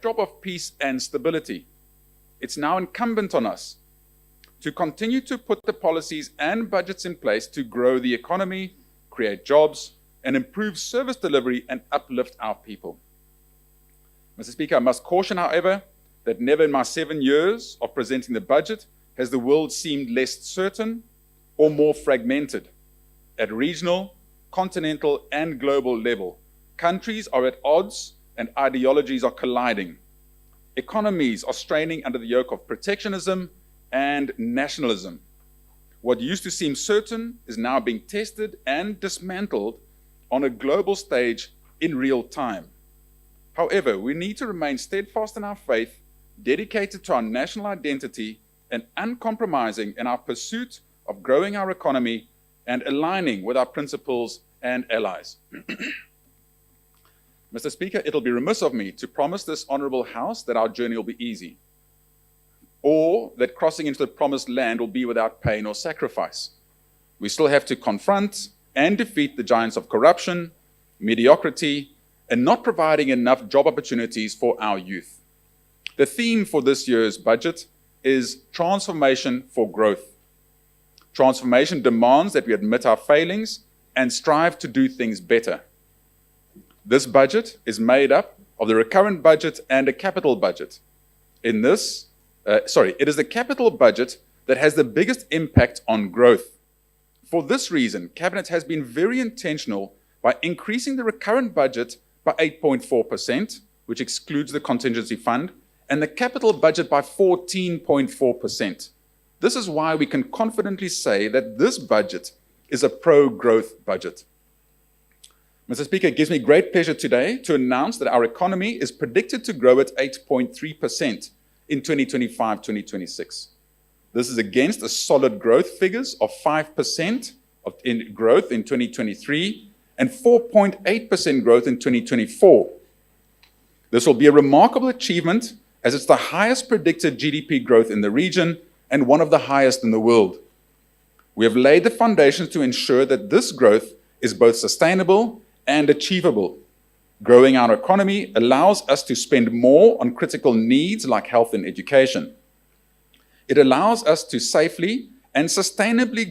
backdrop of peace and stability, it's now incumbent on us to continue to put the policies and budgets in place to grow the economy, create jobs, and improve service delivery and uplift our people. Mr. Speaker, I must caution, however, that never in my 7 years of presenting the budget has the world seemed less certain or more fragmented. At regional, continental, and global level, countries are at odds and ideologies are colliding. Economies are straining under the yoke of protectionism and nationalism. What used to seem certain is now being tested and dismantled on a global stage in real time. However, we need to remain steadfast in our faith, dedicated to our national identity, and uncompromising in our pursuit of growing our economy and aligning with our principles and allies. Mr. Speaker, it'll be remiss of me to promise this honorable House that our journey will be easy, or that crossing into the promised land will be without pain or sacrifice. We still have to confront and defeat the giants of corruption, mediocrity, and not providing enough job opportunities for our youth. The theme for this year's budget is transformation for growth. Transformation demands that we admit our failings and strive to do things better. This budget is made up of the recurrent budget and a capital budget. It is the capital budget that has the biggest impact on growth. For this reason, Cabinet has been very intentional by increasing the recurrent budget by 8.4%, which excludes the contingency fund, and the capital budget by 14.4%. This is why we can confidently say that this budget is a pro-growth budget. Mr. Speaker, it gives me great pleasure today to announce that our economy is predicted to grow at 8.3% in 2025-2026. This is against a solid growth figures of 5% in growth in 2023 and 4.8% growth in 2024. This will be a remarkable achievement as it's the highest predicted GDP growth in the region and one of the highest in the world. We have laid the foundations to ensure that this growth is both sustainable and achievable. Growing our economy allows us to spend more on critical needs like health and education. It allows us to safely and sustainably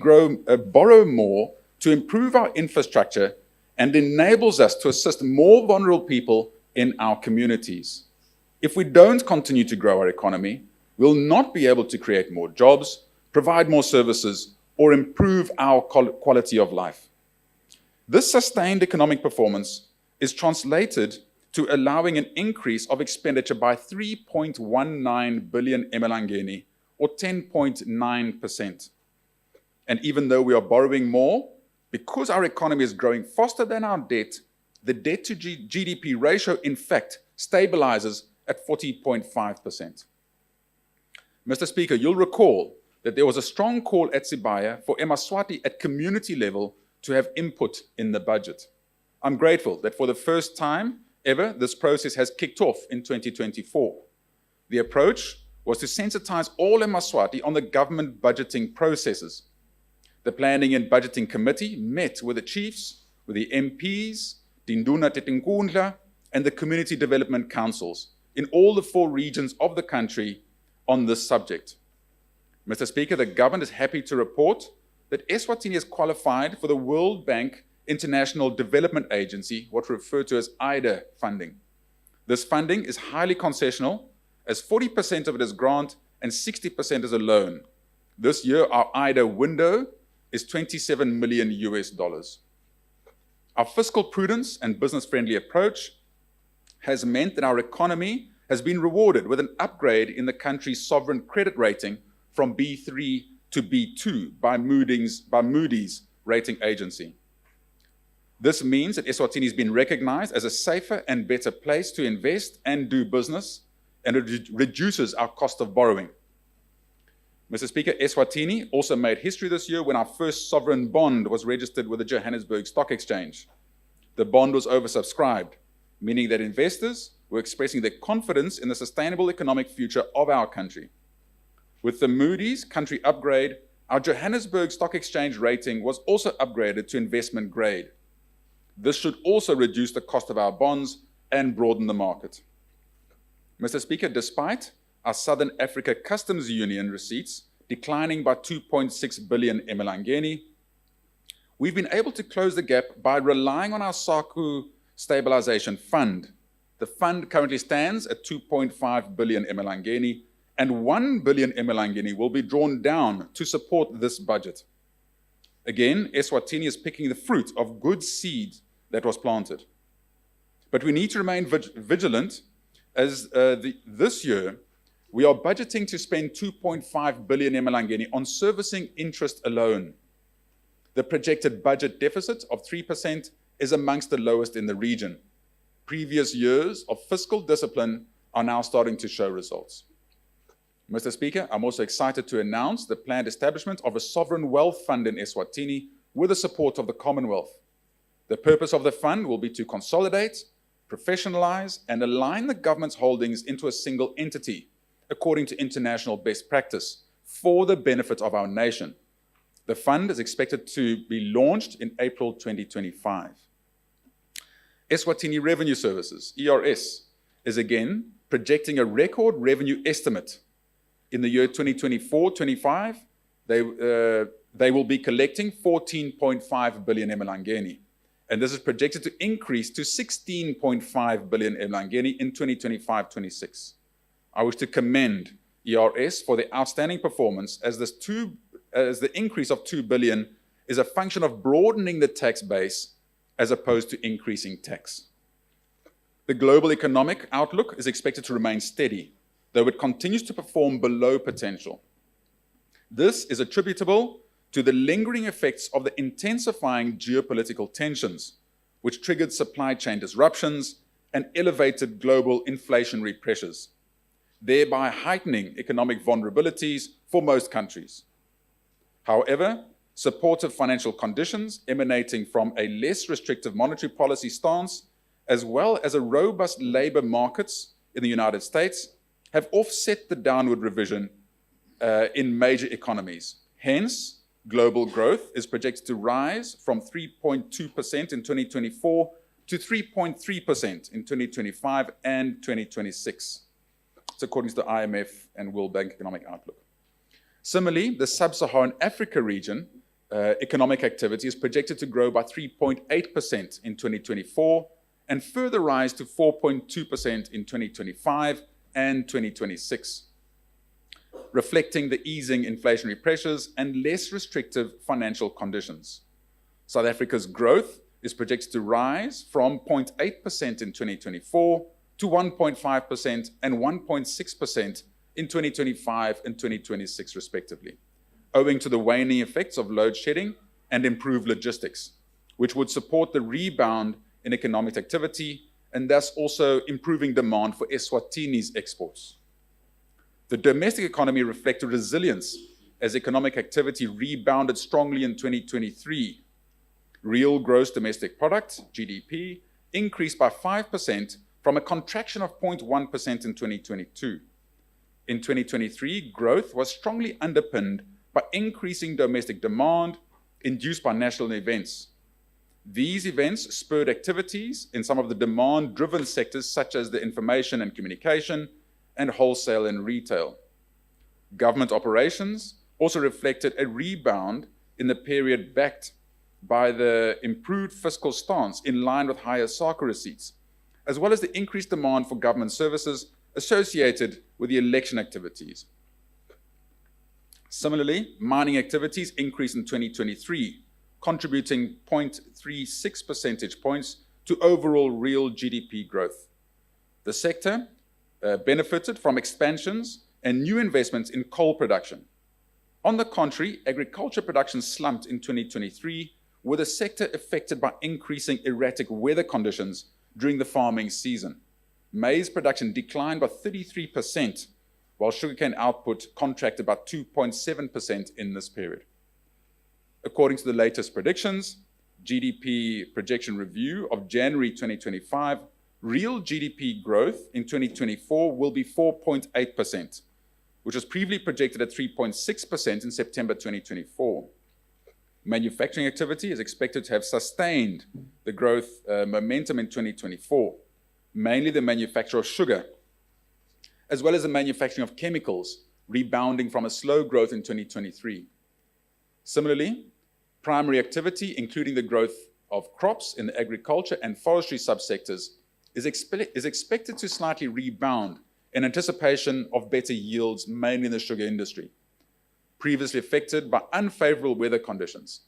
borrow more to improve our infrastructure and enables us to assist more vulnerable people in our communities. If we don't continue to grow our economy, we'll not be able to create more jobs, provide more services, or improve our quality of life. This sustained economic performance is translated to allowing an increase of expenditure by 3.19 billion emalangeni, or 10.9%. And even though we are borrowing more, because our economy is growing faster than our debt, the debt to GDP ratio, in fact, stabilizes at 40.5%. Mr. Speaker, you'll recall that there was a strong call at Sibaya for Eswatini at community level to have input in the budget. I'm grateful that for the first time ever, this process has kicked off in 2024. The approach was to sensitize all Eswatini on the government budgeting processes. The Planning and Budgeting Committee met with the chiefs, with the MPs, Dinduna Tetinkundla, and the Community Development Councils in all the 4 regions of the country on this subject. Mr. Speaker, the government is happy to report that Eswatini has qualified for the World Bank International Development Agency, what we refer to as IDA funding. This funding is highly concessional, as 40% of it is grant and 60% is a loan. This year, our IDA window is $27 million. Our fiscal prudence and business-friendly approach has meant that our economy has been rewarded with an upgrade in the country's sovereign credit rating from B3 to B2 by Moody's rating agency. This means that Eswatini has been recognized as a safer and better place to invest and do business, and it reduces our cost of borrowing. Mr. Speaker, Eswatini also made history this year when our first sovereign bond was registered with the Johannesburg Stock Exchange. The bond was oversubscribed, meaning that investors were expressing their confidence in the sustainable economic future of our country. With the Moody's country upgrade, our Johannesburg Stock Exchange rating was also upgraded to investment grade. This should also reduce the cost of our bonds and broaden the market. Mr. Speaker, despite our Southern Africa Customs Union receipts declining by 2.6 billion emalangeni, we've been able to close the gap by relying on our SACU Stabilization Fund. The fund currently stands at 2.5 billion emalangeni, and 1 billion emalangeni will be drawn down to support this budget. Again, Eswatini is picking the fruit of good seed that was planted. But we need to remain vigilant as this year we are budgeting to spend 2.5 billion emalangeni on servicing interest alone. The projected budget deficit of 3% is amongst the lowest in the region. Previous years of fiscal discipline are now starting to show results. Mr. Speaker, I'm also excited to announce the planned establishment of a sovereign wealth fund in Eswatini with the support of the Commonwealth. The purpose of the fund will be to consolidate, professionalize, and align the government's holdings into a single entity, according to international best practice, for the benefit of our nation. The fund is expected to be launched in April 2025. Eswatini Revenue Services, ERS, is again projecting a record revenue estimate. In the year 2024-25, they will be collecting 14.5 billion emalangeni, and this is projected to increase to 16.5 billion emalangeni in 2025-26. I wish to commend ERS for the outstanding performance, as the increase of 2 billion is a function of broadening the tax base as opposed to increasing tax. The global economic outlook is expected to remain steady, though it continues to perform below potential. This is attributable to the lingering effects of the intensifying geopolitical tensions, which triggered supply chain disruptions and elevated global inflationary pressures, thereby heightening economic vulnerabilities for most countries. However, supportive financial conditions emanating from a less restrictive monetary policy stance, as well as a robust labor markets in the United States, have offset the downward revision in major economies. Hence, global growth is projected to rise from 3.2% in 2024 to 3.3% in 2025 and 2026. It's according to the IMF and World Bank Economic Outlook. Similarly, the Sub-Saharan Africa region economic activity is projected to grow by 3.8% in 2024 and further rise to 4.2% in 2025 and 2026, reflecting the easing inflationary pressures and less restrictive financial conditions. South Africa's growth is projected to rise from 0.8% in 2024 to 1.5% and 1.6% in 2025 and 2026 respectively, owing to the waning effects of load shedding and improved logistics, which would support the rebound in economic activity and thus also improving demand for Eswatini's exports. The domestic economy reflected resilience as economic activity rebounded strongly in 2023. Real gross domestic product, GDP, increased by 5% from a contraction of 0.1% in 2022. In 2023, growth was strongly underpinned by increasing domestic demand induced by national events. These events spurred activities in some of the demand-driven sectors such as the information and communication and wholesale and retail. Government operations also reflected a rebound in the period backed by the improved fiscal stance in line with higher SACU receipts, as well as the increased demand for government services associated with the election activities. Similarly, mining activities increased in 2023, contributing 0.36 percentage points to overall real GDP growth. The sector benefited from expansions and new investments in coal production. On the contrary, agriculture production slumped in 2023, with the sector affected by increasing erratic weather conditions during the farming season. Maize production declined by 33%, while sugarcane output contracted by 2.7% in this period. According to the latest predictions, GDP projection review of January 2025, real GDP growth in 2024 will be 4.8%, which was previously projected at 3.6% in September 2024. Manufacturing activity is expected to have sustained the growth momentum in 2024, mainly the manufacture of sugar. as well as the manufacturing of chemicals, rebounding from a slow growth in 2023. Similarly, primary activity, including the growth of crops in the agriculture and forestry subsectors, is expected to slightly rebound in anticipation of better yields, mainly in the sugar industry, previously affected by unfavorable weather conditions.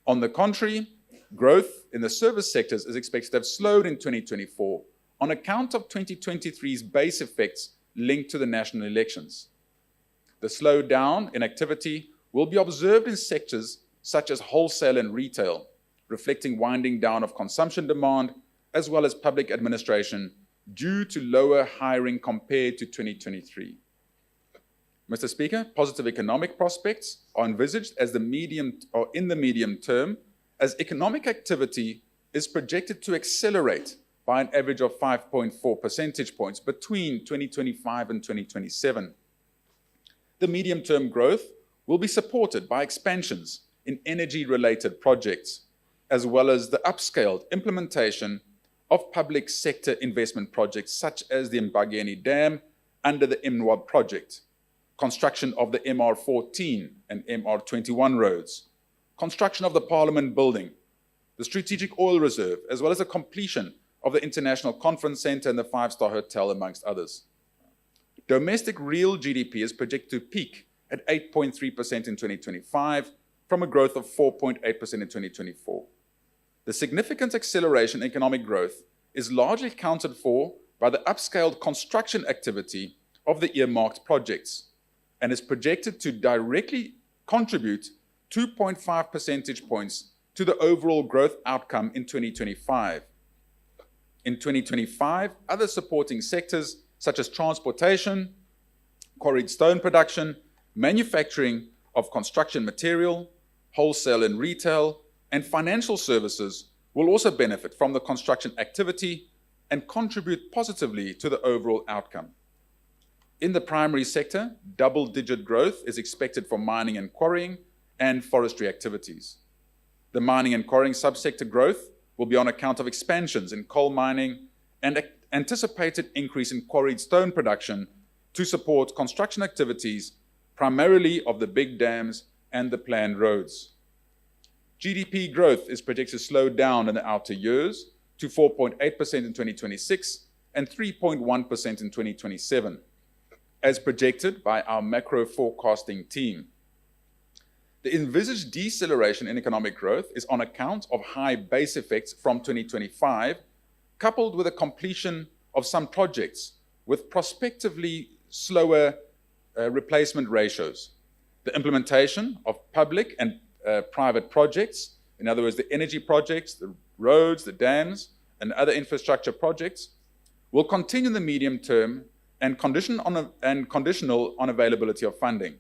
On the contrary, growth in the service sectors is expected to have slowed in 2024 on account of 2023's base effects linked to the national elections. The slowdown in activity will be observed in sectors such as wholesale and retail, reflecting winding down of consumption demand, as well as public administration, due to lower hiring compared to 2023. Mr. Speaker, positive economic prospects are envisaged in the medium term, as economic activity is projected to accelerate by an average of 5.4 percentage points between 2025 and 2027. The medium-term growth will be supported by expansions in energy-related projects, as well as the upscaled implementation of public sector investment projects such as the Mbageni Dam under the MNWAB project, construction of the MR14 and MR21 roads, construction of the Parliament building, the Strategic Oil Reserve, as well as the completion of the International Conference Centre and the five-star hotel, amongst others. Domestic real GDP is projected to peak at 8.3% in 2025 from a growth of 4.8% in 2024. The significant acceleration in economic growth is largely accounted for by the upscaled construction activity of the earmarked projects and is projected to directly contribute 2.5 percentage points to the overall growth outcome in 2025. In 2025, other supporting sectors such as transportation, quarried stone production, manufacturing of construction material, wholesale and retail, and financial services will also benefit from the construction activity and contribute positively to the overall outcome. In the primary sector, double-digit growth is expected for mining and quarrying and forestry activities. The mining and quarrying subsector growth will be on account of expansions in coal mining and anticipated increase in quarried stone production to support construction activities, primarily of the big dams and the planned roads. GDP growth is projected to slow down in the outer years to 4.8% in 2026 and 3.1% in 2027, as projected by our macro forecasting team. The envisaged deceleration in economic growth is on account of high base effects from 2025, coupled with the completion of some projects with prospectively slower replacement ratios. The implementation of public and private projects, in other words, the energy projects, the roads, the dams, and other infrastructure projects, will continue in the medium term and conditional on availability of funding.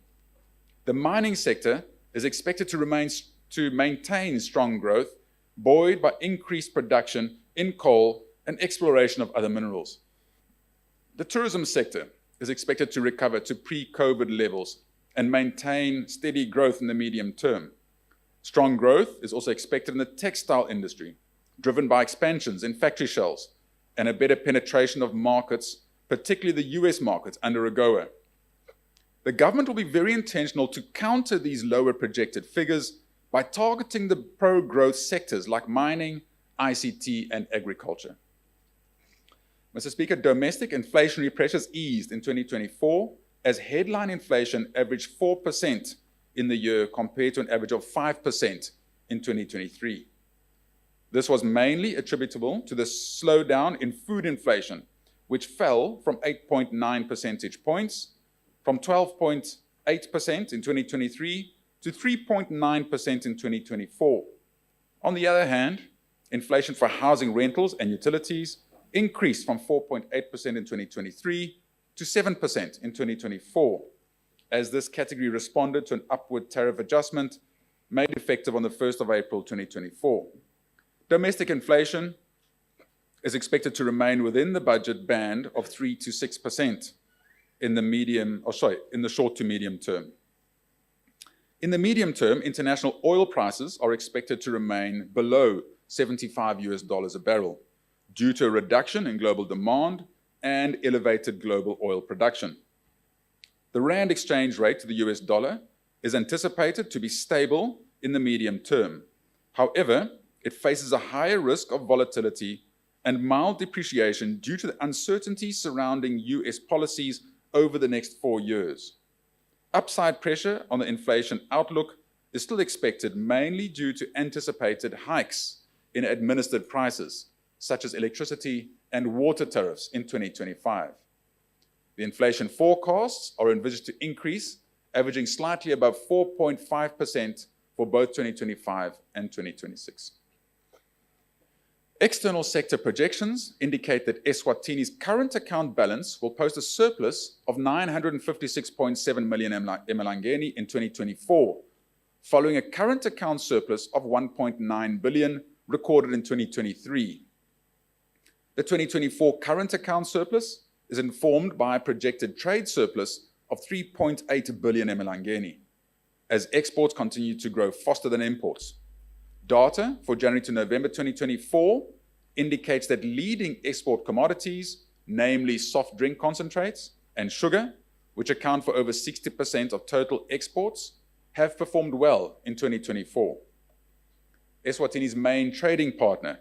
The mining sector is expected to maintain strong growth, buoyed by increased production in coal and exploration of other minerals. The tourism sector is expected to recover to pre-COVID levels and maintain steady growth in the medium term. Strong growth is also expected in the textile industry, driven by expansions in factory shells and a better penetration of markets, particularly the US markets under AGOA. The government will be very intentional to counter these lower projected figures by targeting the pro-growth sectors like mining, ICT, and agriculture. Mr. Speaker, domestic inflationary pressures eased in 2024 as headline inflation averaged 4% in the year compared to an average of 5% in 2023. This was mainly attributable to the slowdown in food inflation, which fell from 8.9 percentage points from 12.8% in 2023 to 3.9% in 2024. On the other hand, inflation for housing rentals and utilities increased from 4.8% in 2023 to 7% in 2024, as this category responded to an upward tariff adjustment made effective on the 1st of April 2024. Domestic inflation is expected to remain within the budget band of 3 to 6% in the short to medium term. In the medium term, international oil prices are expected to remain below $75 a barrel due to a reduction in global demand and elevated global oil production. The rand exchange rate to the US dollar is anticipated to be stable in the medium term. However, it faces a higher risk of volatility and mild depreciation due to the uncertainty surrounding US policies over the next 4 years. Upside pressure on the inflation outlook is still expected, mainly due to anticipated hikes in administered prices, such as electricity and water tariffs in 2025. The inflation forecasts are envisaged to increase, averaging slightly above 4.5% for both 2025 and 2026. External sector projections indicate that Eswatini's current account balance will post a surplus of 956.7 million emalangeni in 2024, following a current account surplus of 1.9 billion recorded in 2023. The 2024 current account surplus is informed by a projected trade surplus of 3.8 billion emalangeni, as exports continue to grow faster than imports. Data for January to November 2024 indicates that leading export commodities, namely soft drink concentrates and sugar, which account for over 60% of total exports, have performed well in 2024. Eswatini's main trading partner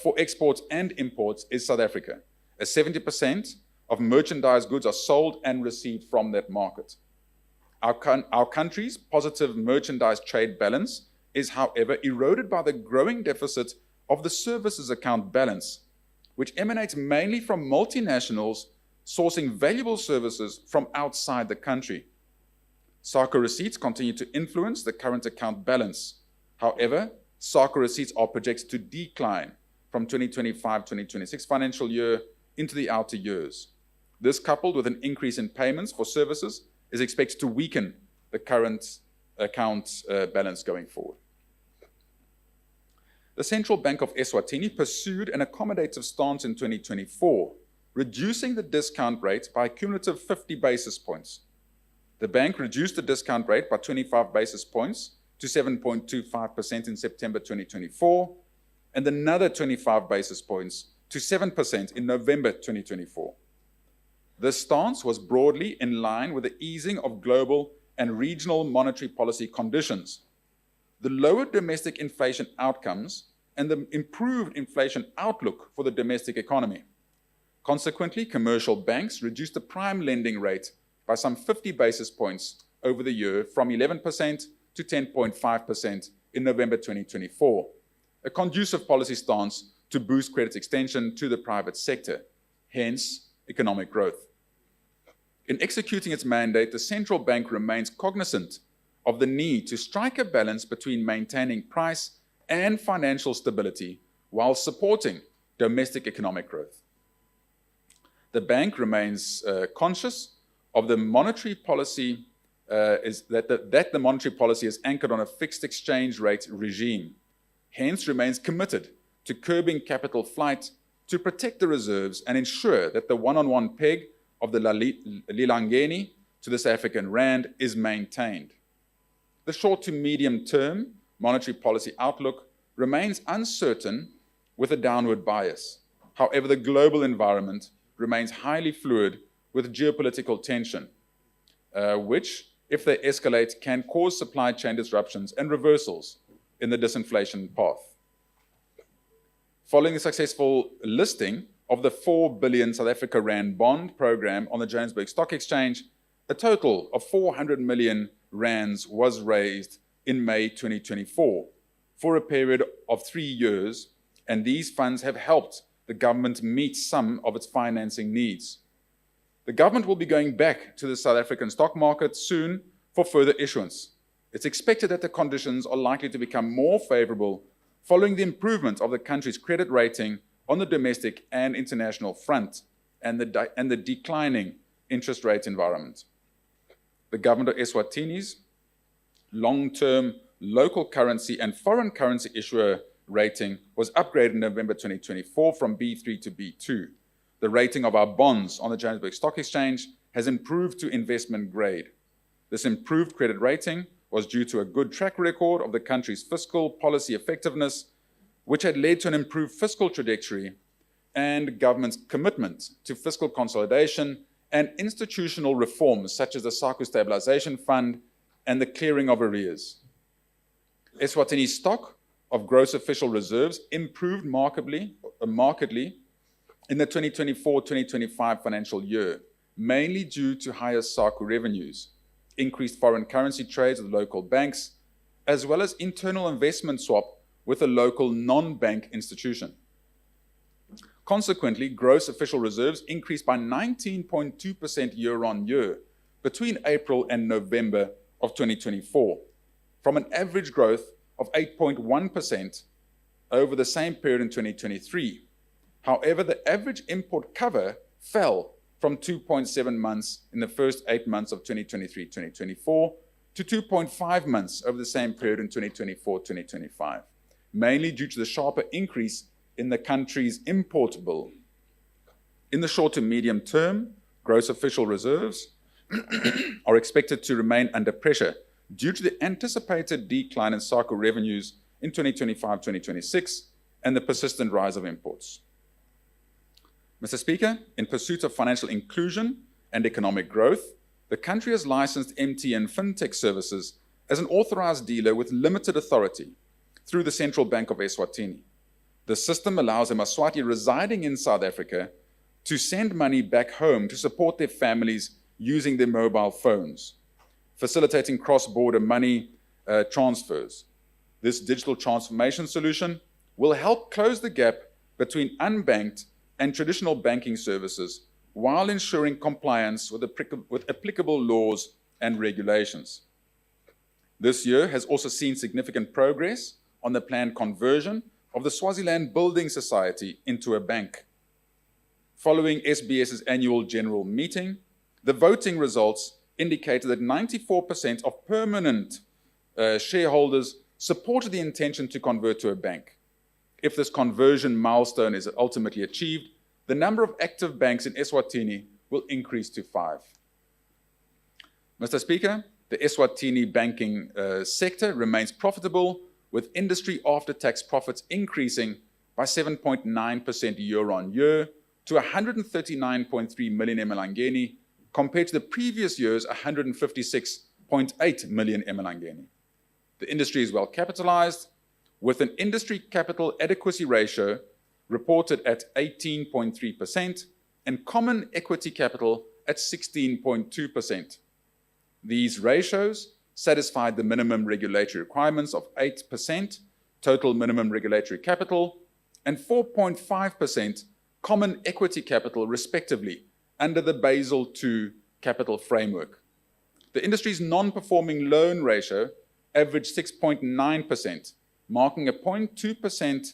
for exports and imports is South Africa, as 70% of merchandise goods are sold and received from that market. Our country's positive merchandise trade balance is, however, eroded by the growing deficit of the services account balance, which emanates mainly from multinationals sourcing valuable services from outside the country. SACA receipts continue to influence the current account balance. However, SACA receipts are projected to decline from 2025-2026 financial year into the outer years. This, coupled with an increase in payments for services, is expected to weaken the current account balance going forward. The Central Bank of Eswatini pursued an accommodative stance in 2024, reducing the discount rate by a cumulative 50 basis points. The bank reduced the discount rate by 25 basis points to 7.25% in September 2024, and another 25 basis points to 7% in November 2024. This stance was broadly in line with the easing of global and regional monetary policy conditions, the lower domestic inflation outcomes, and the improved inflation outlook for the domestic economy. Consequently, commercial banks reduced the prime lending rate by some 50 basis points over the year, from 11% to 10.5% in November 2024, a conducive policy stance to boost credit extension to the private sector, hence economic growth. In executing its mandate, the central bank remains cognizant of the need to strike a balance between maintaining price and financial stability while supporting domestic economic growth. The bank remains conscious of the monetary policy that the monetary policy is anchored on a fixed exchange rate regime, hence remains committed to curbing capital flight to protect the reserves and ensure that the one-on-one peg of the lilangeni to the South African rand is maintained. The short to medium term monetary policy outlook remains uncertain with a downward bias. However, the global environment remains highly fluid with geopolitical tension, which, if they escalate, can cause supply chain disruptions and reversals in the disinflation path. Following the successful listing of the 4 billion South Africa Rand bond program on the Johannesburg Stock Exchange, a total of 400 million rands was raised in May 2024 for a period of 3 years, and these funds have helped the government meet some of its financing needs. The government will be going back to the South African stock market soon for further issuance. It's expected that the conditions are likely to become more favorable following the improvement of the country's credit rating on the domestic and international front and the declining interest rate environment. The government of Eswatini's long-term local currency and foreign currency issuer rating was upgraded in November 2024 from B3 to B2. The rating of our bonds on the Johannesburg Stock Exchange has improved to investment grade. This improved credit rating was due to a good track record of the country's fiscal policy effectiveness, which had led to an improved fiscal trajectory and government's commitment to fiscal consolidation and institutional reforms such as the SACU Stabilization Fund and the clearing of arrears. Eswatini's stock of gross official reserves improved markedly in the 2024-2025 financial year, mainly due to higher SACU revenues, increased foreign currency trades with local banks, as well as internal investment swap with a local non-bank institution. Consequently, gross official reserves increased by 19.2% year-on-year between April and November of 2024, from an average growth of 8.1% over the same period in 2023. However, the average import cover fell from 2.7 months in the first 8 months of 2023-2024 to 2.5 months over the same period in 2024-2025, mainly due to the sharper increase in the country's importable. In the short to medium term, gross official reserves are expected to remain under pressure due to the anticipated decline in SACU revenues in 2025-2026 and the persistent rise of imports. Mr. Speaker, in pursuit of financial inclusion and economic growth, the country has licensed MTN FinTech services as an authorized dealer with limited authority through the Central Bank of Eswatini. The system allows a Maswati residing in South Africa to send money back home to support their families using their mobile phones, facilitating cross-border money transfers. This digital transformation solution will help close the gap between unbanked and traditional banking services while ensuring compliance with applicable laws and regulations. This year has also seen significant progress on the planned conversion of the Swaziland Building Society into a bank. Following SBS's annual general meeting, the voting results indicated that 94% of permanent shareholders supported the intention to convert to a bank. If this conversion milestone is ultimately achieved, the number of active banks in Eswatini will increase to 5. Mr. Speaker, the Eswatini banking sector remains profitable, with industry after-tax profits increasing by 7.9% year-on-year to 139.3 million emalangeni, compared to the previous year's 156.8 million emalangeni. The industry is well capitalized, with an industry capital adequacy ratio reported at 18.3% and common equity capital at 16.2%. These ratios satisfied the minimum regulatory requirements of 8% total minimum regulatory capital and 4.5% common equity capital, respectively, under the Basel II capital framework. The industry's non-performing loan ratio averaged 6.9%, marking a 0.2%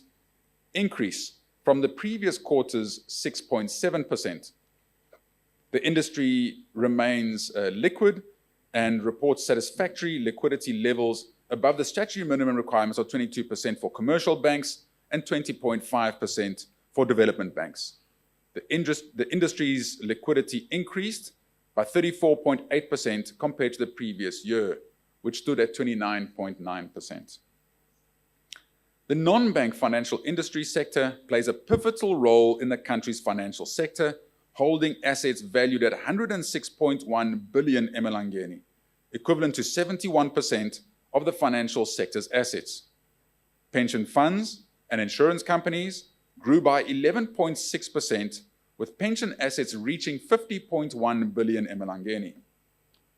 increase from the previous quarter's 6.7%. The industry remains liquid and reports satisfactory liquidity levels above the statutory minimum requirements of 22% for commercial banks and 20.5% for development banks. The industry's liquidity increased by 34.8% compared to the previous year, which stood at 29.9%. The non-bank financial industry sector plays a pivotal role in the country's financial sector, holding assets valued at 106.1 billion emalangeni, equivalent to 71% of the financial sector's assets. Pension funds and insurance companies grew by 11.6%, with pension assets reaching 50.1 billion emalangeni.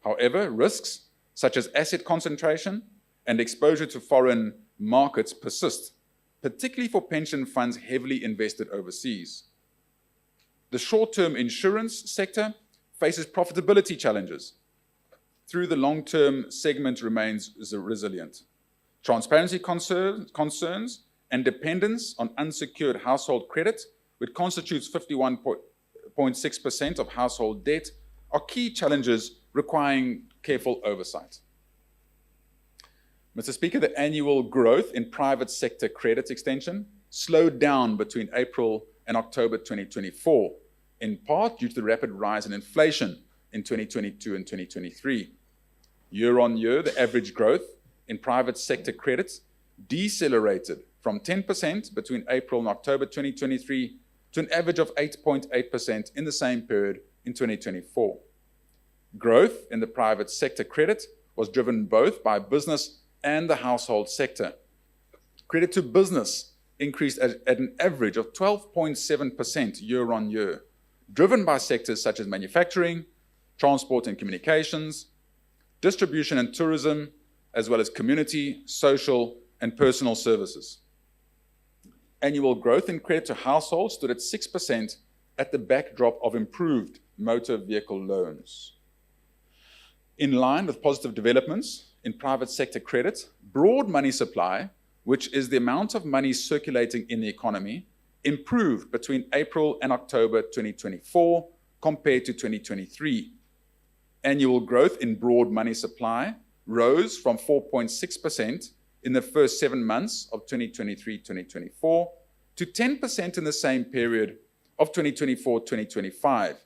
However, risks such as asset concentration and exposure to foreign markets persist, particularly for pension funds heavily invested overseas. The short-term insurance sector faces profitability challenges. Through the long-term segment remains resilient. Transparency concerns and dependence on unsecured household credit, which constitutes 51.6% of household debt, are key challenges requiring careful oversight. Mr. Speaker, the annual growth in private sector credit extension slowed down between April and October 2024, in part due to the rapid rise in inflation in 2022 and 2023. Year on year, the average growth in private sector credits decelerated from 10% between April and October 2023 to an average of 8.8% in the same period in 2024. Growth in the private sector credit was driven both by business and the household sector. Credit to business increased at an average of 12.7% year on year, driven by sectors such as manufacturing, transport and communications, distribution and tourism, as well as community, social, and personal services. Annual growth in credit to households stood at 6% at the backdrop of improved motor vehicle loans. In line with positive developments in private sector credit, broad money supply, which is the amount of money circulating in the economy, improved between April and October 2024 compared to 2023. Annual growth in broad money supply rose from 4.6% in the first 7 months of 2023-2024 to 10% in the same period of 2024-2025,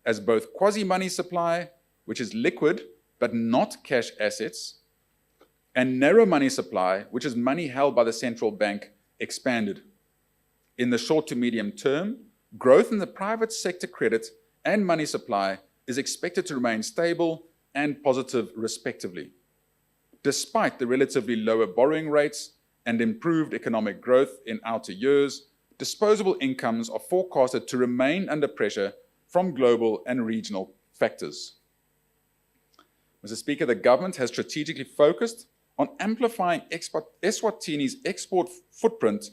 as both quasi-money supply, which is liquid but not cash assets, and narrow money supply, which is money held by the central bank, expanded. In the short to medium term, growth in the private sector credit and money supply is expected to remain stable and positive respectively. Despite the relatively lower borrowing rates and improved economic growth in outer years, disposable incomes are forecasted to remain under pressure from global and regional factors. Mr. Speaker, the government has strategically focused on amplifying Eswatini's export footprint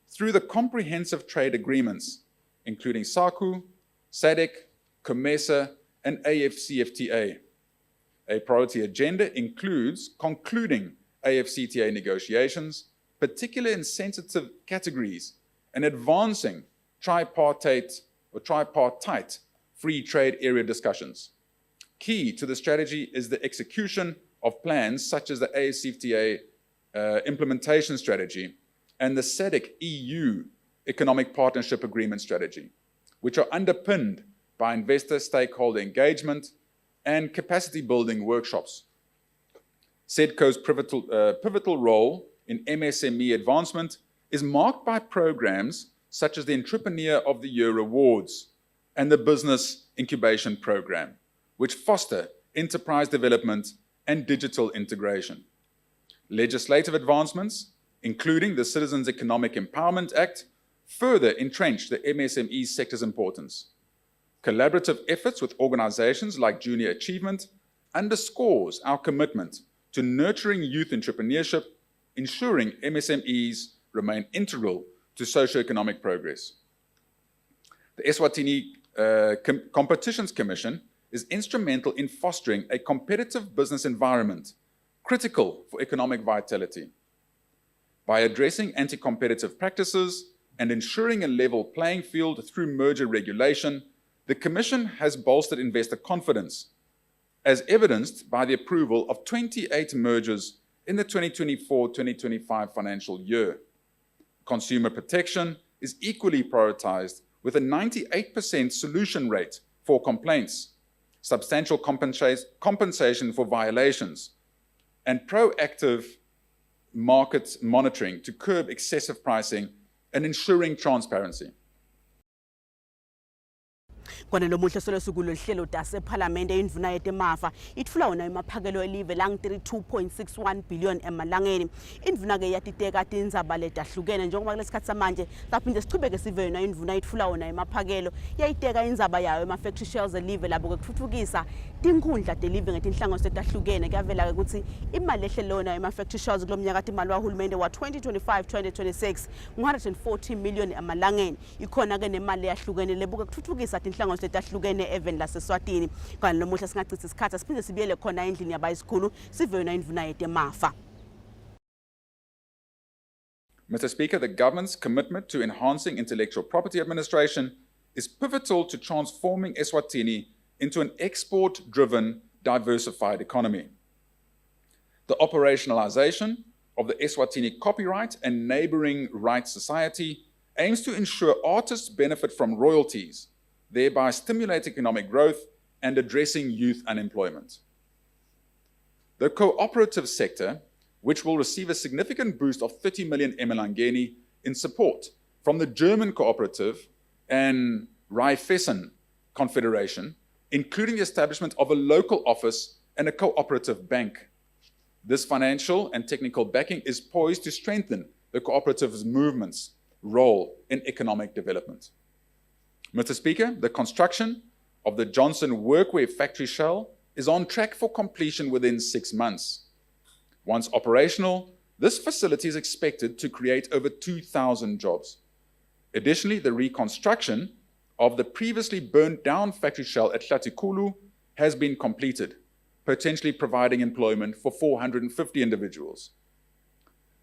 through the comprehensive trade agreements, including SACU, SADC, COMESA, and AFCFTA. A priority agenda includes concluding AFCFTA negotiations, particularly in sensitive categories, and advancing tripartite free trade area discussions. Key to the strategy is the execution of plans such as the AFCFTA implementation strategy and the SADC EU Economic Partnership Agreement strategy, which are underpinned by investor stakeholder engagement and capacity building workshops. SEDCO's pivotal role in MSME advancement is marked by programs such as the Entrepreneur of the Year Awards and the Business Incubation Program, which foster enterprise development and digital integration. Legislative advancements, including the Citizens Economic Empowerment Act, further entrench the MSME sector's importance. Collaborative efforts with organizations like Junior Achievement underscores our commitment to nurturing youth entrepreneurship, ensuring MSMEs remain integral to socio-economic progress. The Eswatini Competitions Commission is instrumental in fostering a competitive business environment critical for economic vitality. By addressing anti-competitive practices and ensuring a level playing field through merger regulation, the Commission has bolstered investor confidence, as evidenced by the approval of 28 mergers in the 2024-2025 financial year. Consumer protection is equally prioritized with a 98% solution rate for complaints, substantial compensation for violations, and proactive market monitoring to curb excessive pricing and ensuring transparency. Kona lo muhle solo sukulo hlelo Tasephalamende indvuna yetemafa itfula wona emaphakelo elive lang 32.61 billion emalangeni. Indvuna ke yatiteka tindzaba letahlukene njengoba kulesikhathi samanje saphinde sichubeke sive yona indvuna itfula wona emaphakelo yayiteka indzaba yayo ema-factory shells elive labo kutfutfukisa tinkhundla telive ngetinhlangothi letahlukene. Kuyavela ke ukuthi imali ehlele yona ema-factory shells kulomnyaka imali wahulumende wa 2025-2026 140 million emalangeni. Ikhona ke nemali eyahlukene lebuka kutfutfukisa tinhlangothi letahlukene even laseswatini. Kanti lomuhle singachitha isikhathi siphinde sibiyele khona endlini yabayisikhulu sive yona indvuna yetemafa. Mr. Speaker, the government's commitment to enhancing intellectual property administration is pivotal to transforming Eswatini into an export-driven, diversified economy. The operationalization of the Eswatini Copyright and Neighboring Rights Society aims to ensure artists benefit from royalties, thereby stimulating economic growth and addressing youth unemployment. The cooperative sector, which will receive a significant boost of 30 million emalangeni in support from the German cooperative and Raiffeisen Confederation, including the establishment of a local office and a cooperative bank. This financial and technical backing is poised to strengthen the cooperative movement's role in economic development. Mr. Speaker, the construction of the Johnson Workwear factory shell is on track for completion within 6 months. Once operational, this facility is expected to create over 2,000 jobs. Additionally, the reconstruction of the previously burned down factory shell at Hlatikulu has been completed, potentially providing employment for 450 individuals.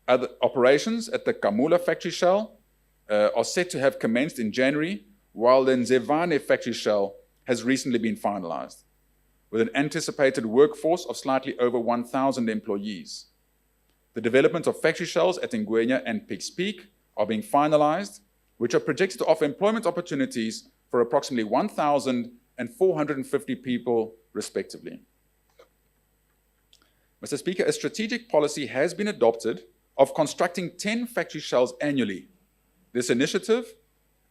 Other operations at the Kamula factory shell are set to have commenced in January, while the Nzevane factory shell has recently been finalized, with an anticipated workforce of slightly over 1,000 employees. The development of factory shells at Ngwenya and Pigs Peak are being finalized, which are projected to offer employment opportunities for approximately 1,450 people, respectively. Mr. Speaker, a strategic policy has been adopted of constructing 10 factory shells annually. This initiative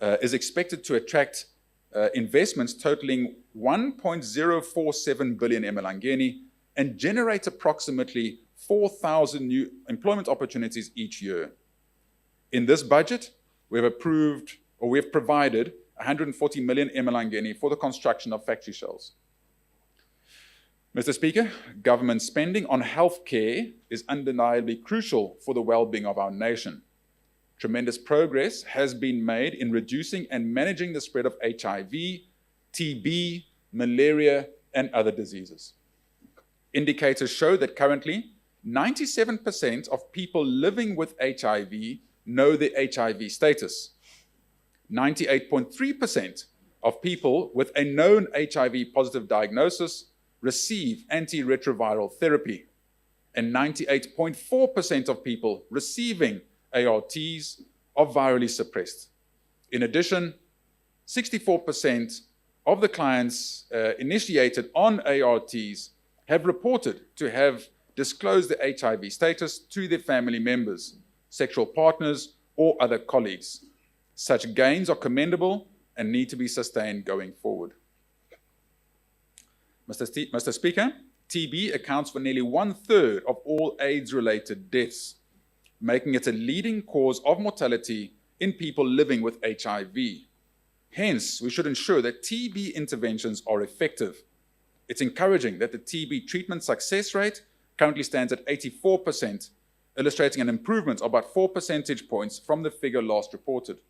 is expected to attract investments totaling 1.047 billion emalangeni and generate approximately 4,000 new employment opportunities each year. In this budget, we have provided 140 million emalangeni for the construction of factory shells. Mr. Speaker, government spending on healthcare is undeniably crucial for the well-being of our nation. Tremendous progress has been made in reducing and managing the spread of HIV, TB, malaria, and other diseases. Indicators show that currently 97% of people living with HIV know their HIV status. 98.3% of people with a known HIV positive diagnosis receive antiretroviral therapy, and 98.4% of people receiving ARTs are virally suppressed. In addition, 64% of the clients initiated on ARTs have reported to have disclosed their HIV status to their family members, sexual partners, or other colleagues. Such gains are commendable and need to be sustained going forward. Mr. Speaker, TB accounts for nearly 1/3 of all AIDS-related deaths, making it a leading cause of mortality in people living with HIV. Hence, we should ensure that TB interventions are effective. It's encouraging that the TB treatment success rate currently stands at 84%, illustrating an improvement of about 4 percentage points from the figure last reported.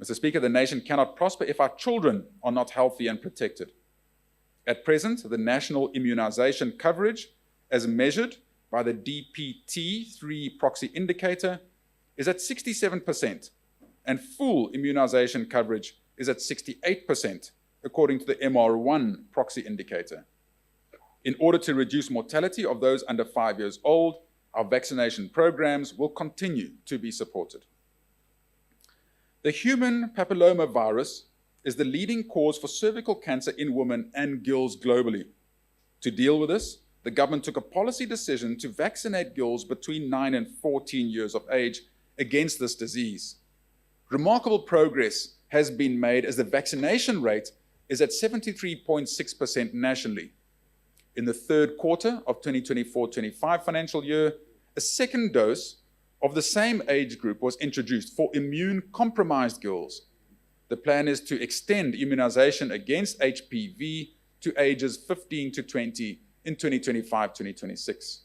Mr. Speaker, the nation cannot prosper if our children are not healthy and protected. At present, the national immunization coverage, as measured by the DPT-3 proxy indicator, is at 67%, and full immunization coverage is at 68%, according to the MR1 proxy indicator. In order to reduce mortality of those under 5 years old, our vaccination programs will continue to be supported. The human papillomavirus is the leading cause for cervical cancer in women and girls globally. To deal with this, the government took a policy decision to vaccinate girls between 9 and 14 years of age against this disease. Remarkable progress has been made as the vaccination rate is at 73.6% nationally. In the third quarter of 2024-25 financial year, a second dose of the same age group was introduced for immune-compromised girls. The plan is to extend immunization against HPV to ages 15 to 20 in 2025-2026.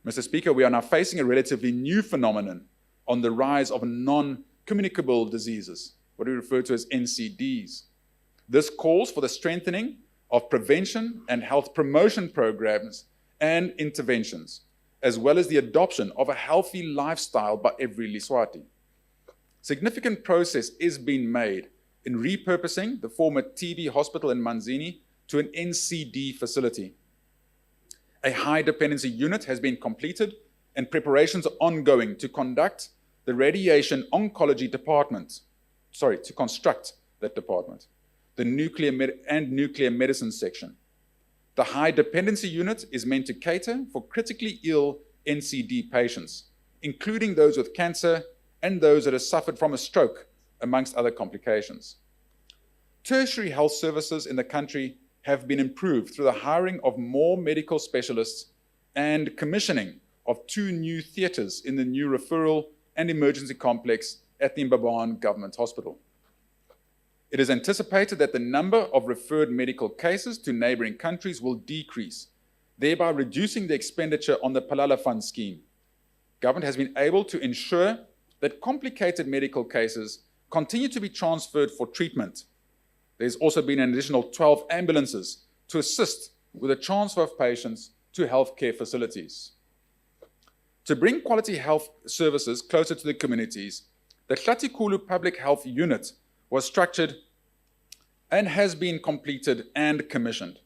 Mr. Speaker, we are now facing a relatively new phenomenon on the rise of non-communicable diseases, what we refer to as NCDs. This calls for the strengthening of prevention and health promotion programs and interventions, as well as the adoption of a healthy lifestyle by every Liswati. Significant progress is being made in repurposing the former TB hospital in Manzini to an NCD facility. A high dependency unit has been completed and preparations are ongoing to conduct the radiation oncology department, to construct that department, the nuclear medicine section. The high dependency unit is meant to cater for critically ill NCD patients, including those with cancer and those that have suffered from a stroke amongst other complications. Tertiary health services in the country have been improved through the hiring of more medical specialists and commissioning of 2 new theatres in the new referral and emergency complex at the Mbabane Government Hospital. It is anticipated that the number of referred medical cases to neighbouring countries will decrease, thereby reducing the expenditure on the Palala Fund scheme. Government has been able to ensure that complicated medical cases continue to be transferred for treatment. There's also been an additional 12 ambulances to assist with the transfer of patients to healthcare facilities. To bring quality health services closer to the communities, the Hlatikulu Public Health Unit was structured and has been completed and commissioned.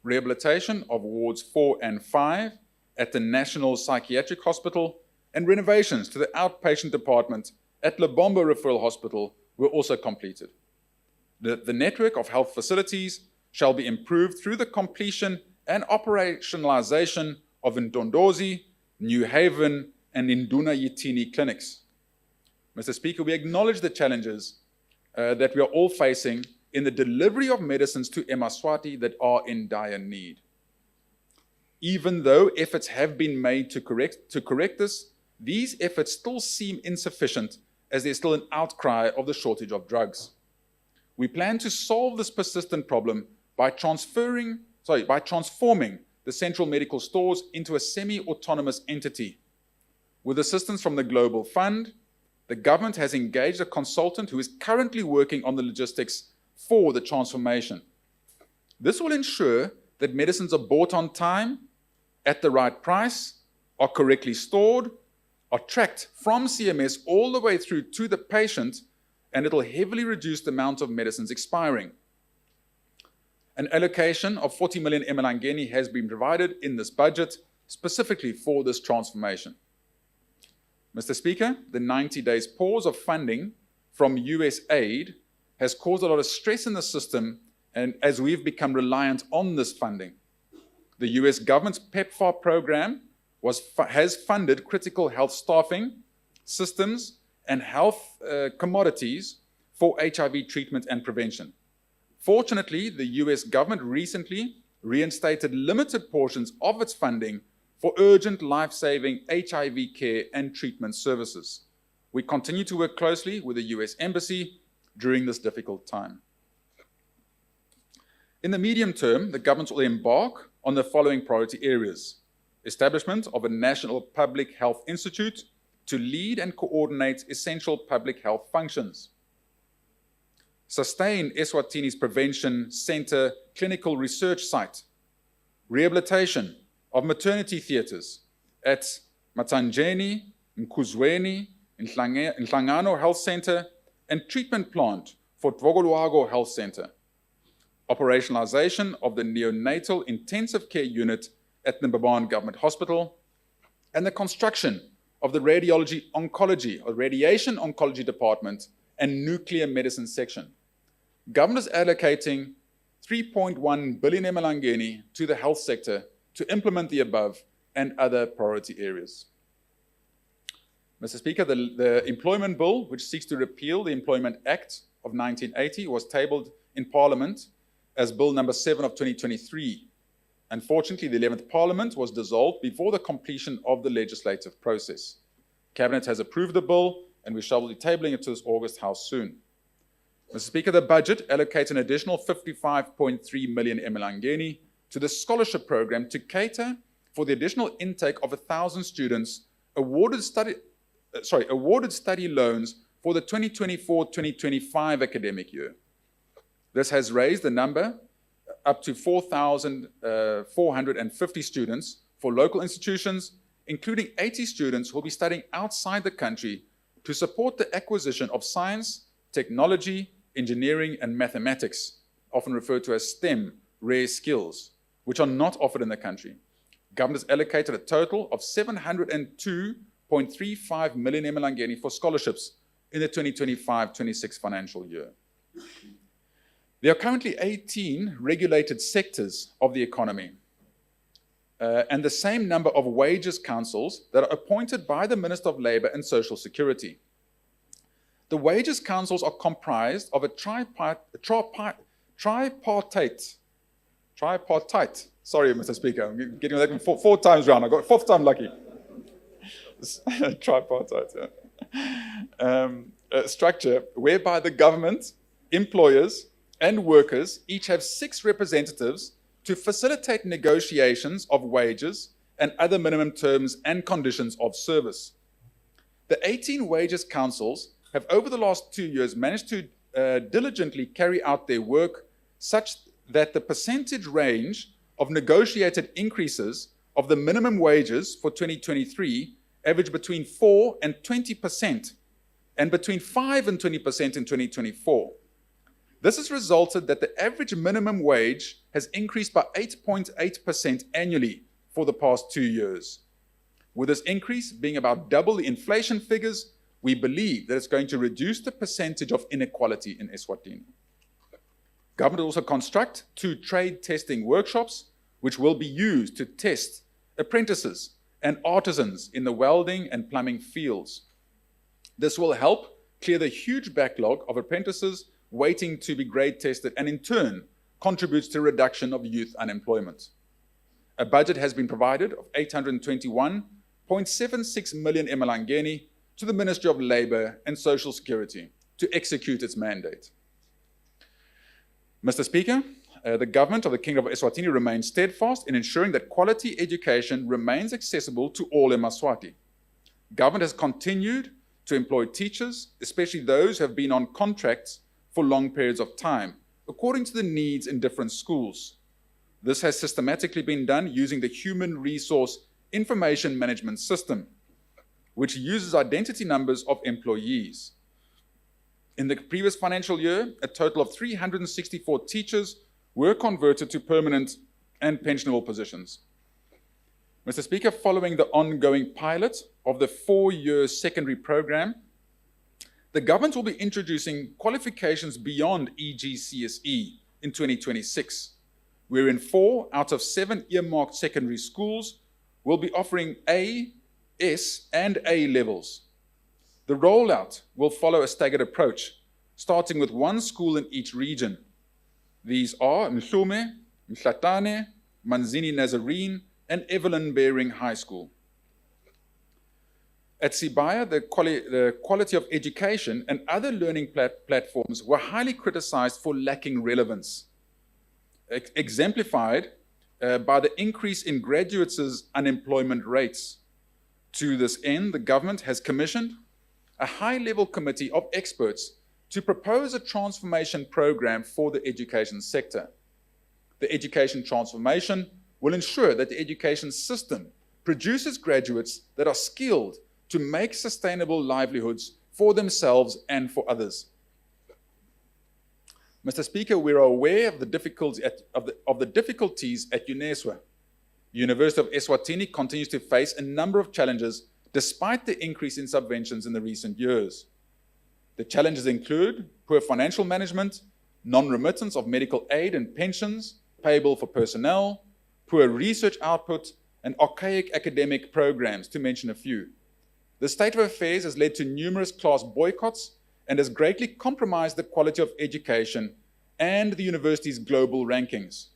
Rehabilitation of wards 4 and 5 at the National Psychiatric Hospital and renovations to the outpatient department at Lebombo Referral Hospital were also completed. The network of health facilities shall be improved through the completion and operationalization of Ndondozi, New Haven, and Induna Yitini clinics. Mr. Speaker, we acknowledge the challenges that we are all facing in the delivery of medicines to Eswatini that are in dire need. Even though efforts have been made to correct this, these efforts still seem insufficient as there's still an outcry of the shortage of drugs. We plan to solve this persistent problem by transforming the central medical stores into a semi-autonomous entity. With assistance from the Global Fund, the government has engaged a consultant who is currently working on the logistics for the transformation. This will ensure that medicines are bought on time, at the right price, are correctly stored, are tracked from CMS all the way through to the patient, and it will heavily reduce the amount of medicines expiring. An allocation of 40 million emalangeni has been provided in this budget specifically for this transformation. Mr. Speaker, the 90 days pause of funding from US aid has caused a lot of stress in the system, and as we've become reliant on this funding. The US government's PEPFAR program has funded critical health staffing, systems, and health commodities for HIV treatment and prevention. Fortunately, the US government recently reinstated limited portions of its funding for urgent life-saving HIV care and treatment services. We continue to work closely with the US Embassy during this difficult time. In the medium term, the government will embark on the following priority areas: establishment of a National Public Health Institute to lead and coordinate essential public health functions. Sustain Eswatini's Prevention Center clinical research site. Rehabilitation of maternity theatres at Matanjeni, Mkuzweni, Nhlangano Health Center, and treatment plant for Dvogoluago Health Center. Operationalization of the neonatal intensive care unit at the Mbabane Government Hospital, and the construction of the radiation oncology department and nuclear medicine section. Government is allocating 3.1 billion emalangeni to the health sector to implement the above and other priority areas. Mr. Speaker, the Employment Bill, which seeks to repeal the Employment Act of 1980, was tabled in Parliament as Bill number 7 of 2023. Unfortunately, the 11th Parliament was dissolved before the completion of the legislative process. Cabinet has approved the bill, and we shall be tabling it to this August House soon. Mr. Speaker, the budget allocates an additional 55.3 million emalangeni to the scholarship program to cater for the additional intake of 1,000 students awarded study loans for the 2024-2025 academic year. This has raised the number up to 4,450 students for local institutions, including 80 students who will be studying outside the country to support the acquisition of science, technology, engineering, and mathematics, often referred to as STEM, rare skills, which are not offered in the country. Government has allocated a total of 702.35 million emalangeni for scholarships in the 2025-26 financial year. There are currently 18 regulated sectors of the economy and the same number of wages councils that are appointed by the Minister of Labour and Social Security. The wages councils are comprised of a tripartite. Sorry, Mr. Speaker, I'm getting that four times round. I got fourth time lucky. Tripartite, yeah. Structure whereby the government, employers, and workers each have 6 representatives to facilitate negotiations of wages and other minimum terms and conditions of service. The 18 wages councils have over the last 2 years managed to diligently carry out their work such that the percentage range of negotiated increases of the minimum wages for 2023 average between 4 and 20% and between 5 and 20% in 2024. This has resulted that the average minimum wage has increased by 8.8% annually for the past 2 years. With this increase being about double the inflation figures, we believe that it's going to reduce the percentage of inequality in Eswatini. Government will also construct 2 trade testing workshops, which will be used to test apprentices and artisans in the welding and plumbing fields. This will help clear the huge backlog of apprentices waiting to be grade tested and in turn contributes to a reduction of youth unemployment. A budget has been provided of 821.76 million emalangeni to the Ministry of Labour and Social Security to execute its mandate. Mr. Speaker, the government of the Kingdom of Eswatini remains steadfast in ensuring that quality education remains accessible to all eMaswati. Government has continued to employ teachers, especially those who have been on contracts for long periods of time, according to the needs in different schools. This has systematically been done using the Human Resource Information Management System, which uses identity numbers of employees. In the previous financial year, a total of 364 teachers were converted to permanent and pensionable positions. Mr. Speaker, following the ongoing pilot of the 4-year secondary program, the government will be introducing qualifications beyond EGCSE in 2026, wherein 4 out of 7 earmarked secondary schools will be offering A, S, and A levels. The rollout will follow a staggered approach, starting with 1 school in each region. These are Mhlume, Mhlatane, Manzini Nazarene, and Evelyn Baring High School. At Sibaya, the quality of education and other learning platforms were highly criticized for lacking relevance, exemplified by the increase in graduates' unemployment rates. To this end, the government has commissioned a high-level committee of experts to propose a transformation program for the education sector. The education transformation will ensure that the education system produces graduates that are skilled to make sustainable livelihoods for themselves and for others. Mr. Speaker, we are aware of the difficulties at UNESWA. The University of Eswatini continues to face a number of challenges despite the increase in subventions in the recent years. The challenges include poor financial management, non-remittance of medical aid and pensions payable for personnel, poor research output, and archaic academic programs, to mention a few. The state of affairs has led to numerous class boycotts and has greatly compromised the quality of education and the university's global rankings.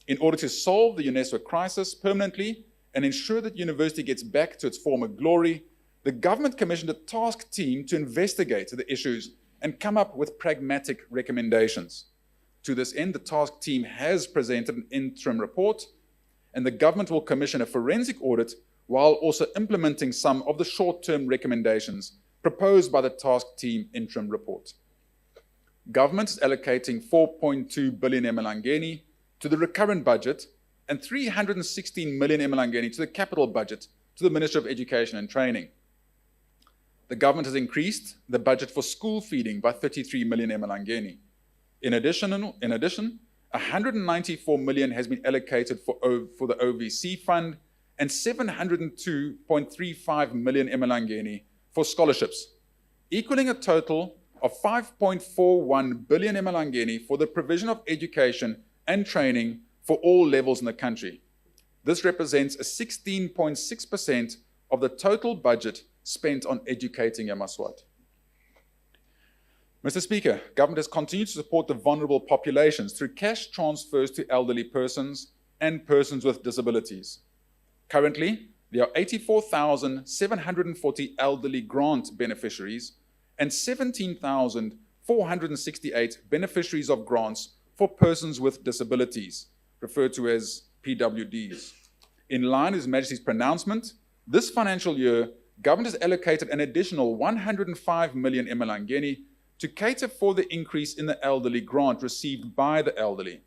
In order to solve the UNESCO crisis permanently and ensure that the university gets back to its former glory, the government commissioned a task team to investigate the issues and come up with pragmatic recommendations. To this end, the task team has presented an interim report, and the government will commission a forensic audit while also implementing some of the short-term recommendations proposed by the task team interim report. Government is allocating 4.2 billion emalangeni to the recurrent budget and 316 million emalangeni to the capital budget to the Ministry of Education and Training. The government has increased the budget for school feeding by 33 million emalangeni. In addition, 194 million has been allocated for the OVC fund and 702.35 million emalangeni for scholarships, equaling a total of 5.41 billion emalangeni for the provision of education and training for all levels in the country. This represents a 16.6% of the total budget spent on educating eMaswati. Mr. Speaker, government has continued to support the vulnerable populations through cash transfers to elderly persons and persons with disabilities. Currently, there are 84,740 elderly grant beneficiaries and 17,468 beneficiaries of grants for persons with disabilities, referred to as PWDs. In line with His Majesty's pronouncement, this financial year, government has allocated an additional 105 million emalangeni to cater for the increase in the elderly grant received by the elderly,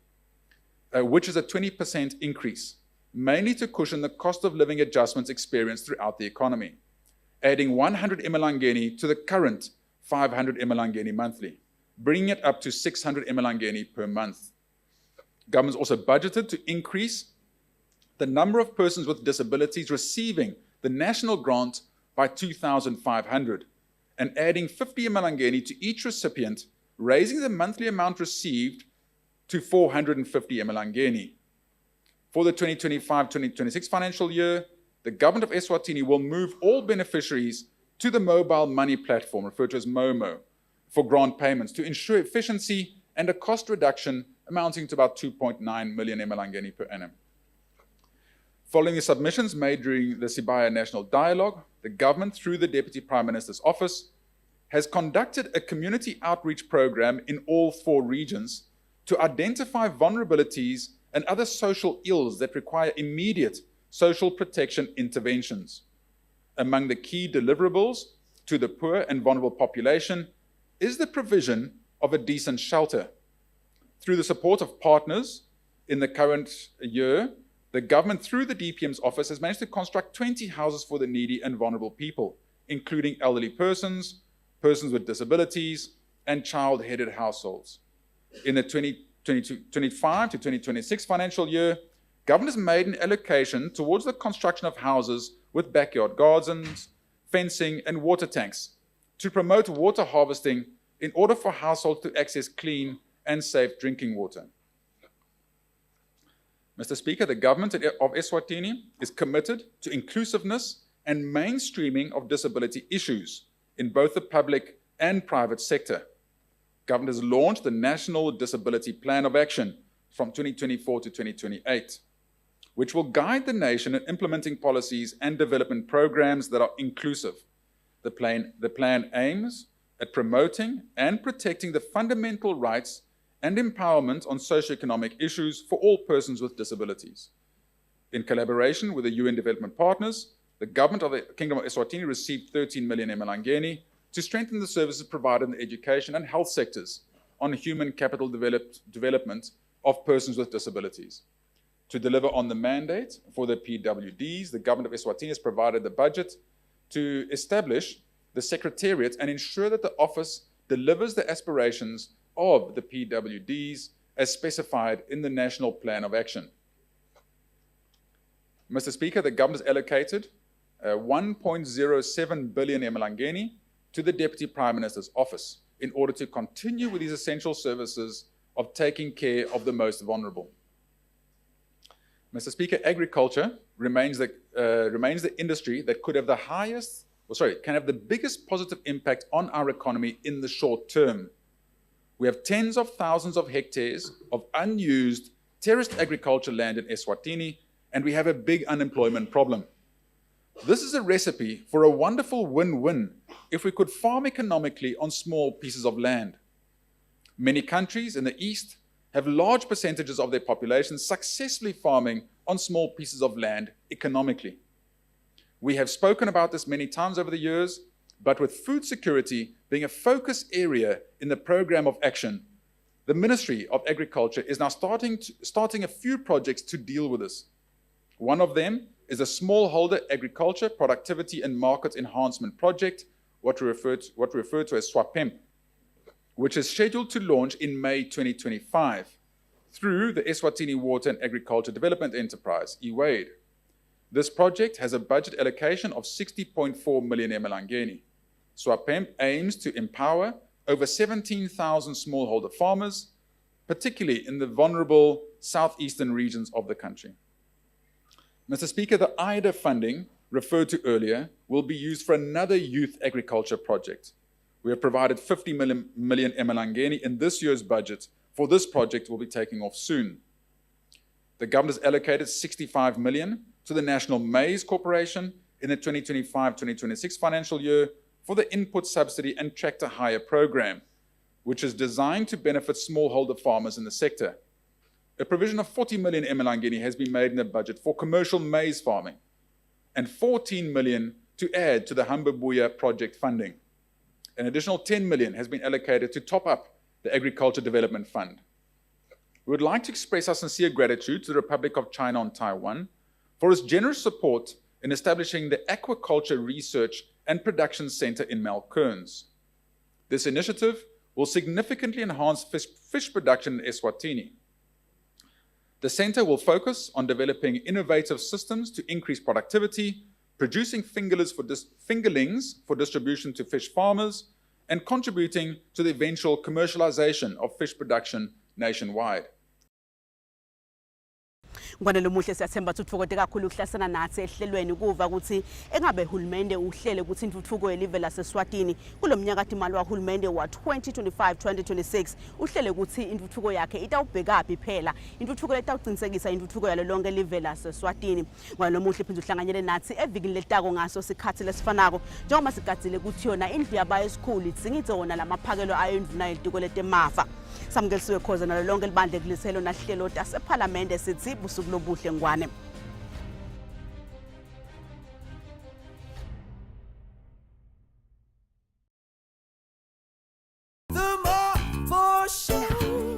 which is a 20% increase, mainly to cushion the cost of living adjustments experienced throughout the economy, adding 100 emalangeni to the current 500 emalangeni monthly, bringing it up to 600 emalangeni per month. Government's also budgeted to increase the number of persons with disabilities receiving the national grant by 2,500 and adding 50 emalangeni to each recipient, raising the monthly amount received to 450 emalangeni. For the 2025-2026 financial year, the government of Eswatini will move all beneficiaries to the mobile money platform, referred to as MOMO, for grant payments to ensure efficiency and a cost reduction amounting to about 2.9 million emalangeni per annum. Following the submissions made during the Sibaya National Dialogue, the government, through the Deputy Prime Minister's Office, has conducted a community outreach program in all 4 regions to identify vulnerabilities and other social ills that require immediate social protection interventions. Among the key deliverables to the poor and vulnerable population is the provision of a decent shelter. Through the support of partners in the current year, the government, through the DPM's office, has managed to construct 20 houses for the needy and vulnerable people, including elderly persons, persons with disabilities, and child-headed households. In the 2025 to 2026 financial year, government has made an allocation towards the construction of houses with backyard gardens, fencing, and water tanks to promote water harvesting in order for households to access clean and safe drinking water. Mr. Speaker, the government of Eswatini is committed to inclusiveness and mainstreaming of disability issues in both the public and private sector. Government has launched the National Disability Plan of Action from 2024 to 2028, which will guide the nation in implementing policies and development programs that are inclusive. The plan aims at promoting and protecting the fundamental rights and empowerment on socioeconomic issues for all persons with disabilities. In collaboration with the UN development partners, the government of the Kingdom of Eswatini received 13 million emalangeni to strengthen the services provided in the education and health sectors on human capital development of persons with disabilities. To deliver on the mandate for the PWDs, the government of Eswatini has provided the budget to establish the secretariat and ensure that the office delivers the aspirations of the PWDs as specified in the National Plan of Action. Mr. Speaker, the government has allocated 1.07 billion emalangeni to the Deputy Prime Minister's Office in order to continue with these essential services of taking care of the most vulnerable. Mr. Speaker, agriculture remains the industry that could have can have the biggest positive impact on our economy in the short term. We have tens of thousands of hectares of unused terraced agriculture land in Eswatini, and we have a big unemployment problem. This is a recipe for a wonderful win-win if we could farm economically on small pieces of land. Many countries in the East have large percentages of their population successfully farming on small pieces of land economically. We have spoken about this many times over the years, but with food security being a focus area in the program of action, the Ministry of Agriculture is now starting a few projects to deal with this. One of them is a smallholder agriculture productivity and market enhancement project, what we refer to as SWAPEMP, which is scheduled to launch in May 2025 through the Eswatini Water and Agriculture Development Enterprise, EWADE. This project has a budget allocation of 60.4 million emalangeni. SWAPEMP aims to empower over 17,000 smallholder farmers, particularly in the vulnerable southeastern regions of the country. Mr. Speaker, the IDA funding referred to earlier will be used for another youth agriculture project, We have provided 50 million emalangeni in this year's budget for this project will be taking off soon. The government has allocated 65 million to the National Maize Corporation in the 2025-2026 financial year for the input subsidy and tractor hire program, which is designed to benefit smallholder farmers in the sector. A provision of 40 million emalangeni has been made in the budget for commercial maize farming and 14 million to add to the Hambabuya project funding. An additional 10 million has been allocated to top up the Agriculture Development Fund. We would like to express our sincere gratitude to the Republic of China and Taiwan for its generous support in establishing the Aquaculture Research and Production Center in Malkerns. This initiative will significantly enhance fish production in Eswatini. The center will focus on developing innovative systems to increase productivity, producing fingerlings for distribution to fish farmers, and contributing to the eventual commercialization of fish production nationwide. Ngwanelo muhle siyathemba ukuthi uthokoze kakhulu ukuhlasana nathi ehlelweni kuva ukuthi engabe uhulumende uhlele ukuthi intuthuko yelive laseSwatini kulomnyaka imali wahulumende wa 2025-2026 uhlele ukuthi intuthuko yakhe itawubhekapi phela intuthuko letawuqinisekisa intuthuko yalo lonke live laseSwatini. Ngwanelo muhle phindze uhlanganyele nathi evikini letako ngaso sikhathi lesifanako njengoba sigadzile ukuthi yona indlu yabaye esikhulu itsingitse wona lamaphakelo ayo indvuna yelitiko letemafa. Samkelisiwe khoza nalo lonke libandle kuliselo nahlelo Tasephalamende sithi busuku lobuhle ngwane.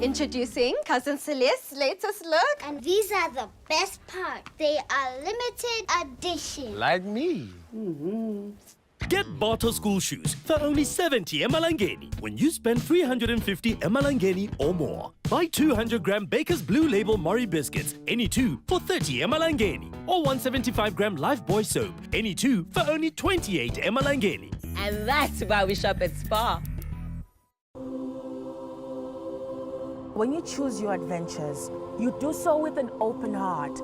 Introducing Cousin Celeste's latest look. And these are the best part. They are limited edition. Like me. Get Barter school shoes for only 70 emalangeni when you spend 350 emalangeni or more. Buy 200-gram Baker's Blue Label Mori biscuits, any two for 30 emalangeni. Or 175-gram Lifebuoy soap, any two for only 28 emalangeni. And that's why we shop at Spar. When you choose your adventures, you do so with an open heart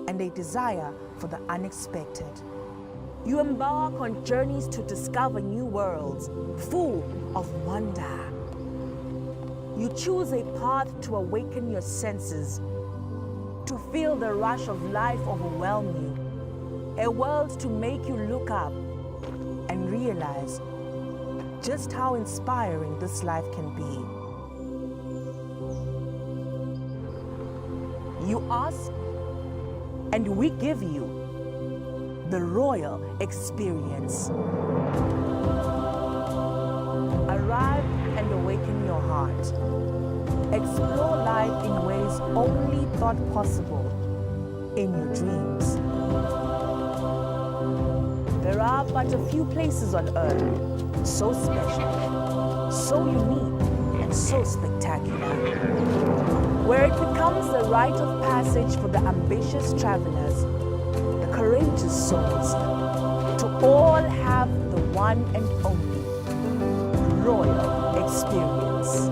and a desire for the unexpected. You embark on journeys to discover new worlds, full of wonder. You choose a path to awaken your senses, to feel the rush of life overwhelm you, a world to make you look up and realize just how inspiring this life can be. You ask, and we give you the royal experience. Arrive and awaken your heart. Explore life in ways only thought possible in your dreams. There are but a few places on earth so special, so unique, and so spectacular, where it becomes the rite of passage for the ambitious travelers, courageous souls, to all have the one and only royal experience.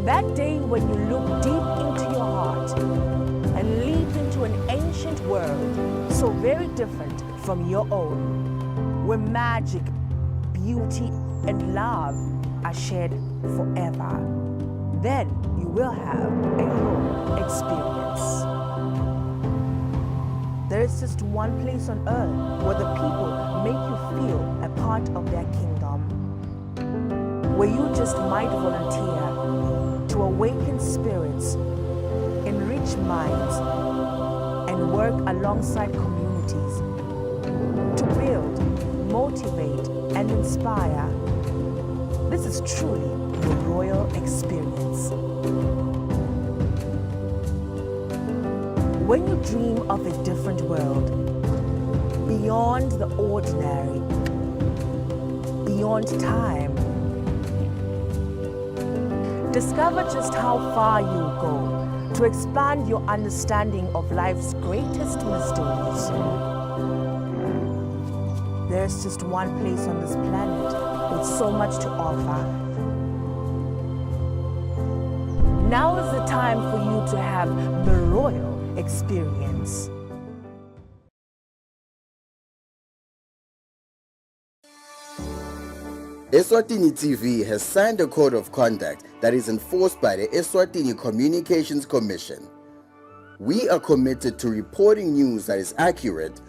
That day when you look deep into your heart and leap into an ancient world so very different from your own, where magic, beauty, and love are shared forever, then you will have a royal experience. There is just one place on earth where the people make you feel a part of their kingdom, where you just might volunteer to awaken spirits, enrich minds, and work alongside communities to build, motivate, and inspire. This is truly the royal experience. When you dream of a different world, beyond the ordinary, beyond time, discover just how far you'll go to expand your understanding of life's greatest mysteries. There's just one place on this planet with so much to offer. Now is the time for you to have the royal experience. Eswatini TV has signed a code of conduct that is enforced by the Eswatini Communications Commission. We are committed to reporting news that is accurate,